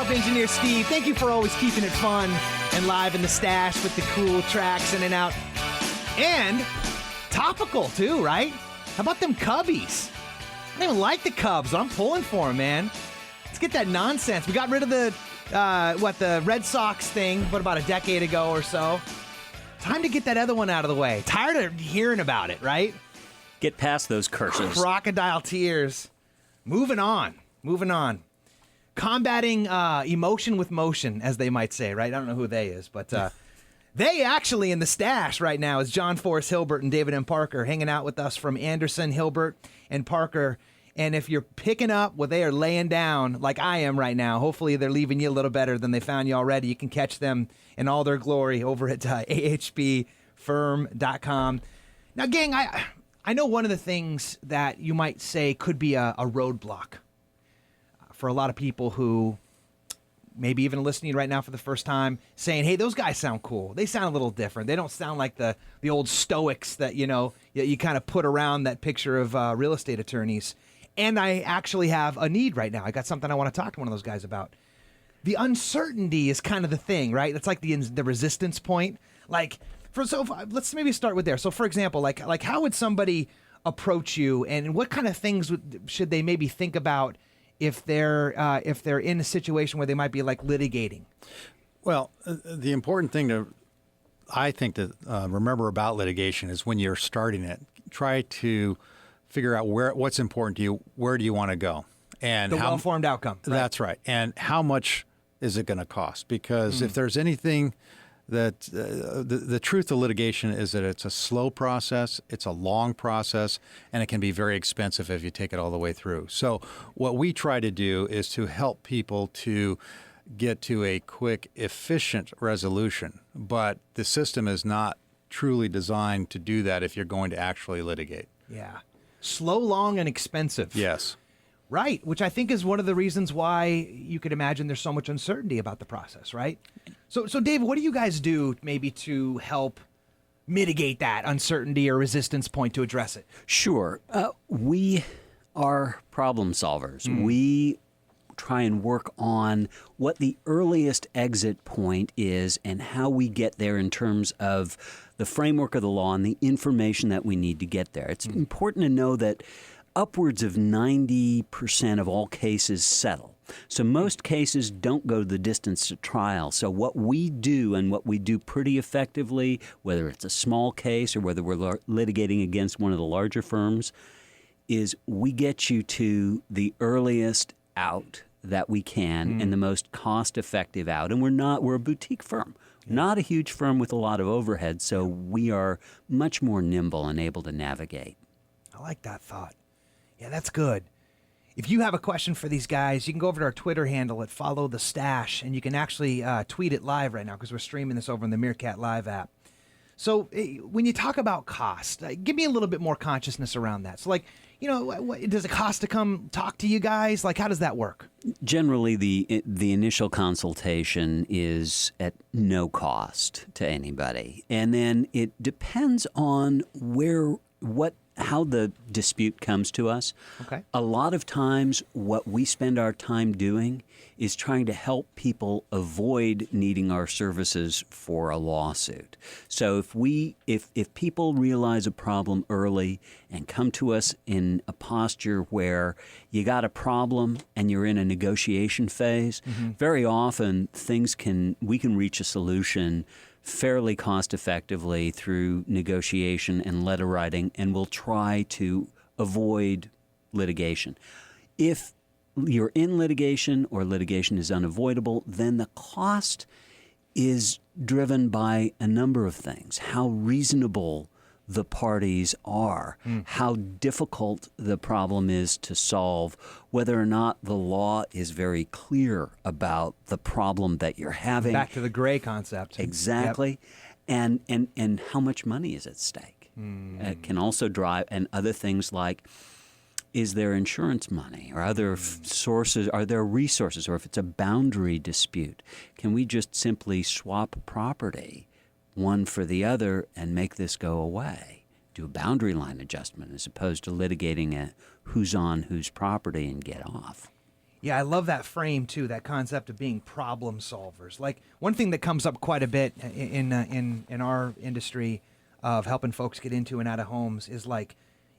up, Engineer Steve? Thank you for always keeping it fun and live in the stash with the cool tracks in and out. And topical, too, right? How about them Cubbies? I don't even like the Cubs, but I'm pulling for them, man. Let's get that nonsense. We got rid of the Red Sox thing, about a decade ago or so. Time to get that other one out of the way. Tired of hearing about it, right? Get past those curses. Crocodile tears. Moving on. Combating emotion with motion, as they might say, right? I don't know who they is, but they actually in the stash right now is John Forrest Hilbert and David M. Parker hanging out with us from Andersen, Hilbert, and Parker. And if you're picking up what they are laying down, like I am right now, hopefully they're leaving you a little better than they found you already. You can catch them in all their glory over at ahbfirm.com. Now, gang, I know one of the things that you might say could be a roadblock for a lot of people who maybe even listening right now for the first time, saying, hey, those guys sound cool. They sound a little different. They don't sound like the old stoics that, you kind of put around that picture of real estate attorneys. And I actually have a need right now. I got something I want to talk to one of those guys about. The uncertainty is kind of the thing, right? It's like the resistance point. Let's maybe start with there. So, for example, like how would somebody approach you, and what kind of things should they maybe think about if they're in a situation where they might be like litigating? Well, the important thing I think to remember about litigation is when you're starting it, try to figure out what's important to you. Where do you want to go? And the well-formed outcome. Right? That's right. And how much is it going to cost? Because if there's anything that the truth of litigation is that it's a slow process, it's a long process, and it can be very expensive if you take it all the way through. So what we try to do is to help people to get to a quick, efficient resolution. But the system is not truly designed to do that if you're going to actually litigate. Yeah. Slow, long, and expensive. Yes. Right, which I think is one of the reasons why you could imagine there's so much uncertainty about the process, right? So Dave, what do you guys do maybe to help mitigate that uncertainty or resistance point to address it? Sure. We are problem solvers. We try and work on what the earliest exit point is and how we get there in terms of the framework of the law and the information that we need to get there. It's important to know that upwards of 90% of all cases settle. So most cases don't go the distance to trial. So what we do, and what we do pretty effectively, whether it's a small case or whether we're litigating against one of the larger firms, is we get you to the earliest out that we can and the most cost-effective out. And we're a boutique firm, not a huge firm with a lot of overhead, so we are much more nimble and able to navigate. I like that thought. Yeah, that's good. If you have a question for these guys, you can go over to our Twitter handle at Follow the Stash, and you can actually tweet it live right now because we're streaming this over in the Meerkat Live app. So when you talk about cost, give me a little bit more consciousness around that. So does it cost to come talk to you guys? Like, how does that work? Generally, the initial consultation is at no cost to anybody. And then it depends on how the dispute comes to us. Okay. A lot of times what we spend our time doing is trying to help people avoid needing our services for a lawsuit. So if people realize a problem early and come to us in a posture where you got a problem and you're in a negotiation phase, very often we can reach a solution fairly cost effectively through negotiation and letter writing, and we'll try to avoid litigation. If you're in litigation or litigation is unavoidable, then the cost is driven by a number of things. How reasonable the parties are, how difficult the problem is to solve, whether or not the law is very clear about the problem that you're having. Back to the gray concept. Exactly. Yep. And how much money is at stake. It can also drive, and other things like, is there insurance money or other sources? Are there resources? Or if it's a boundary dispute, can we just simply swap property one for the other and make this go away? Do a boundary line adjustment as opposed to litigating who's on whose property and get off. Yeah, I love that frame too. That concept of being problem solvers. Like one thing that comes up quite a bit in our industry of helping folks get into and out of homes is like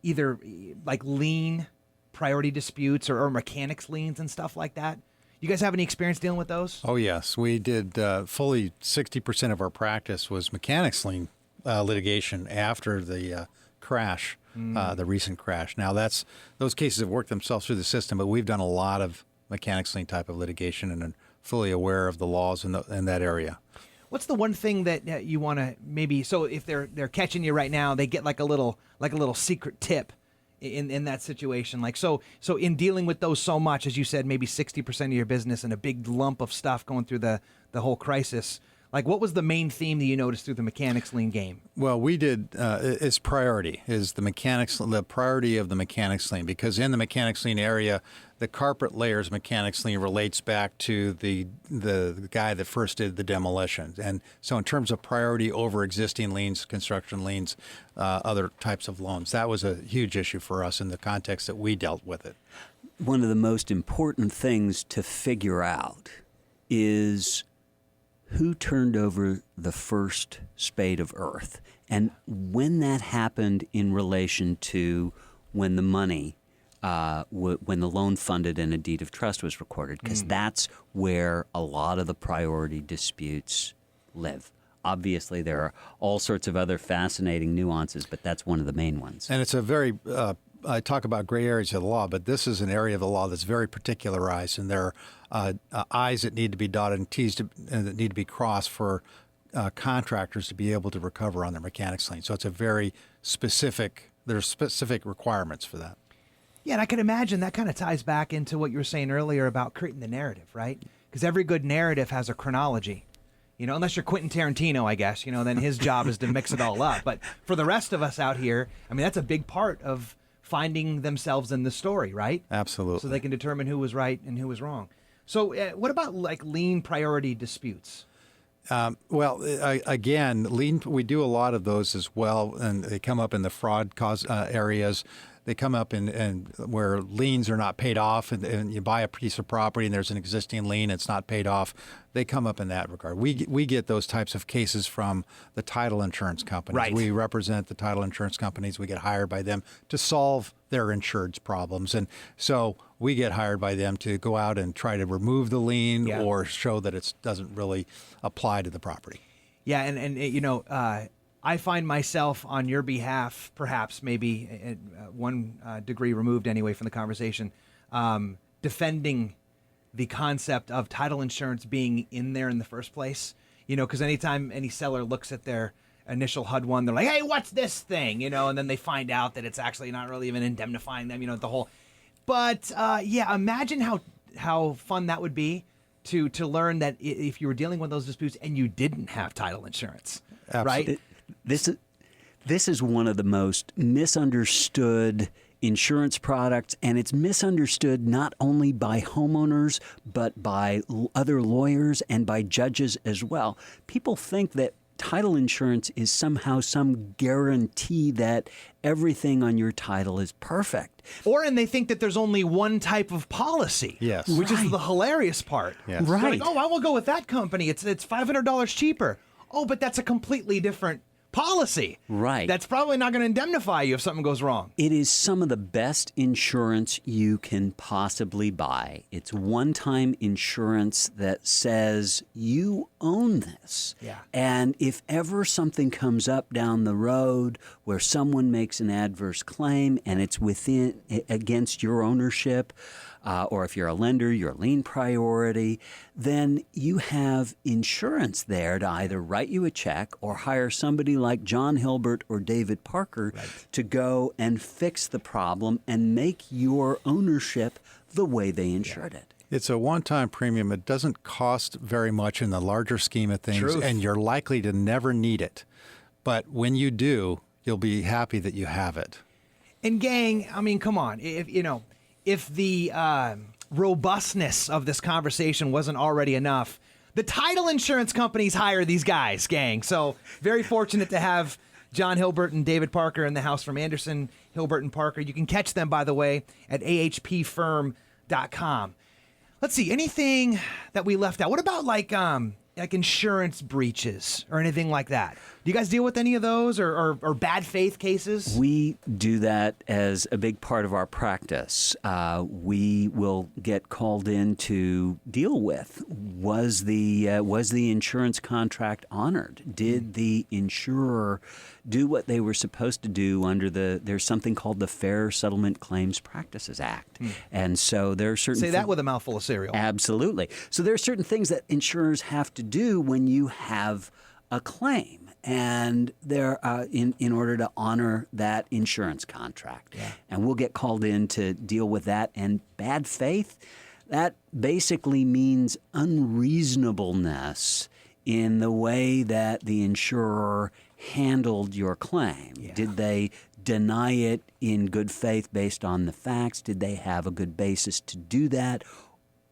either like lien priority disputes or mechanics liens and stuff like that. You guys have any experience dealing with those? Oh, yes. We did fully 60% of our practice was mechanics lien litigation after the crash, the recent crash. Now, those cases have worked themselves through the system, but we've done a lot of mechanics lien type of litigation and are fully aware of the laws in that area. What's the one thing that you want to maybe, so if they're catching you right now, they get like a little secret tip in that situation. Like, so in dealing with those so much, as you said, maybe 60% of your business and a big lump of stuff going through the whole crisis, like what was the main theme that you noticed through the mechanics lien game? Well, we did, its priority is the priority of the mechanics lien, because in the mechanics lien area, the carpet layers mechanics lien relates back to the guy that first did the demolition. And so in terms of priority over existing liens, construction liens, other types of loans, that was a huge issue for us in the context that we dealt with it. One of the most important things to figure out is who turned over the first spade of earth, and when that happened in relation to when the money, when the loan funded and a deed of trust was recorded, because that's where a lot of the priority disputes live. Obviously, there are all sorts of other fascinating nuances, but that's one of the main ones. And it's a very, I talk about gray areas of the law, but this is an area of the law that's very particularized, and there are I's that need to be dotted and T's that need to be crossed for contractors to be able to recover on their mechanics lien. So it's a very specific, there's specific requirements for that. Yeah, and I can imagine that kind of ties back into what you were saying earlier about creating the narrative, right? Because every good narrative has a chronology. You know, unless you're Quentin Tarantino, I guess, you know, then his job is to mix it all up. But for the rest of us out here, I mean, that's a big part of finding themselves in the story, right? Absolutely. So they can determine who was right and who was wrong. So what about like lien priority disputes? Well, again, lien, we do a lot of those as well, and they come up in the fraud cause areas. They come up in where liens are not paid off, and you buy a piece of property and there's an existing lien, it's not paid off. They come up in that regard. We get those types of cases from the title insurance companies. Right. We represent the title insurance companies. We get hired by them to solve their insured's problems, and so we get hired by them to go out and try to remove the lien or show that it doesn't really apply to the property. Yeah, and you know, I find myself on your behalf, perhaps maybe one degree removed anyway from the conversation, defending the concept of title insurance being in there in the first place. You know, because anytime any seller looks at their initial HUD-1, they're like, hey, what's this thing? You know, and then they find out that it's actually not really even indemnifying them, you know, the whole. But yeah, imagine how fun that would be to learn that if you were dealing with those disputes and you didn't have title insurance, Absolutely. right? This is one of the most misunderstood insurance products, and it's misunderstood not only by homeowners, but by other lawyers and by judges as well. People think that title insurance is somehow some guarantee that everything on your title is perfect. And they think that there's only one type of policy. Yes. Which is the hilarious part. Yes. They're Right. like, oh, I will go with that company. It's $500 cheaper. Oh, but that's a completely different policy. Right. That's probably not going to indemnify you if something goes wrong. It is some of the best insurance you can possibly buy. It's one-time insurance that says you own this. Yeah. And if ever something comes up down the road where someone makes an adverse claim and it's against your ownership, or if you're a lender, your lien priority, then you have insurance there to either write you a check or hire somebody like John Hilbert or David Parker to go and fix the problem and make your ownership the way they insured it. It's a one-time premium. It doesn't cost very much in the larger scheme of things, Truth. and you're likely to never need it. But when you do, you'll be happy that you have it. And gang, I mean, come on. If the robustness of this conversation wasn't already enough, the title insurance companies hire these guys, gang. So very fortunate to have John Hilbert and David Parker in the house from Andersen, Hilbert and Parker. You can catch them, by the way, at ahpfirm.com. Let's see, anything that we left out. What about like insurance breaches or anything like that? Do you guys deal with any of those or bad faith cases? We do that as a big part of our practice. We will get called in to deal with, was the insurance contract honored? Did the insurer do what they were supposed to do under there's something called the Fair Settlement Claims Practices Act. And so there are certain... Say that with a mouthful of cereal. Absolutely. So there are certain things that insurers have to do when you have a claim. And they're in order to honor that insurance contract. Yeah. And we'll get called in to deal with that. And bad faith, that basically means unreasonableness in the way that the insurer handled your claim. Yeah. Did they deny it in good faith based on the facts? Did they have a good basis to do that?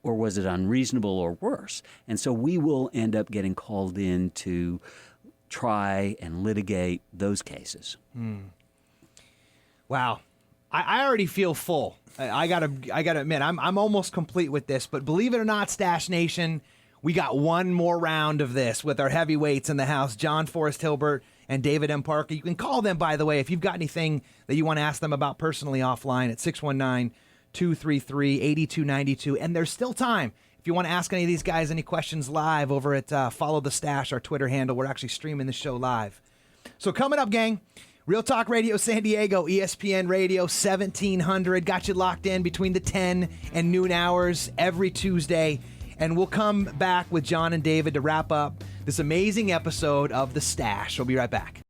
Or was it unreasonable or worse? And so we will end up getting called in to try and litigate those cases. Wow. I already feel full. I gotta admit, I'm almost complete with this, but believe it or not, Stash Nation, we got one more round of this with our heavyweights in the house, John Forrest Hilbert and David M. Parker. You can call them, by the way, if you've got anything that you want to ask them about personally offline at 619-233-8292. And there's still time. If you want to ask any of these guys any questions live over at Follow the Stash, our Twitter handle, we're actually streaming the show live. So coming up, gang, Real Talk Radio San Diego, ESPN Radio 1700. Got you locked in between the 10 and noon hours every Tuesday. And we'll come back with John and David to wrap up this amazing episode of The Stash. We'll be right back.